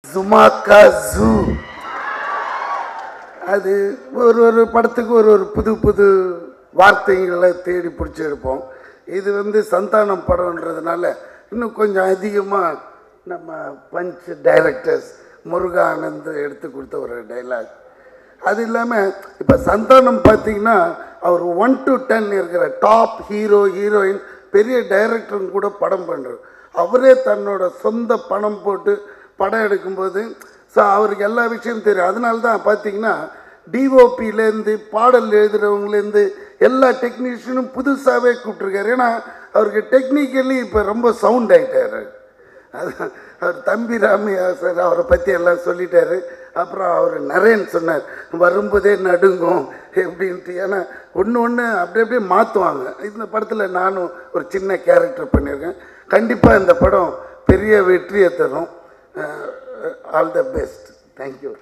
சுமாக்கா zoo அது ஒரு படத்துக்கு ஒரு புது புது வார்த்தைகளை தேடி பிடிச்சி எடுப்போம். இது சந்தானம் படம்ன்றதுனால இன்னும் கொஞ்சம் அதிகமாக நம்ம பஞ்ச் டைரக்டர்ஸ் முருகானந்த் எடுத்து கொடுத்த ஒரு டைலாக். அது இல்லாமல் இப்போ சந்தானம் பார்த்திங்கன்னா அவர் 1 to 10 இருக்கிற டாப் ஹீரோ ஹீரோயின் பெரிய டைரக்டரும் கூட படம் பண்ணுறார். அவரே தன்னோட சொந்த பணம் போட்டு படம் எடுக்கும்போது அவருக்கு எல்லா விஷயமும் தெரியும். அதனால தான் பார்த்திங்கன்னா டிஓபியிலேருந்து பாடல் எழுதுகிறவங்கலேருந்து எல்லா டெக்னீஷியனும் புதுசாகவே கூப்பிட்ருக்காரு. ஏன்னா அவருக்கு டெக்னிக்கலி இப்போ ரொம்ப சவுண்ட் ஆகிட்டார். அது அவர் தம்பி ராமையா சார் அவரை பற்றி எல்லாம் சொல்லிட்டாரு. அப்புறம் அவர் நரேன் சொன்னார் வரும்போதே நடுங்கும் எப்படின்ட்டு. ஏன்னா ஒன்று அப்படியே மாற்றுவாங்க. இந்த படத்தில் நானும் ஒரு சின்ன கேரக்டர் பண்ணியிருக்கேன். கண்டிப்பாக இந்த படம் பெரிய வெற்றியை தரும். All the best. தேங்க்யூ.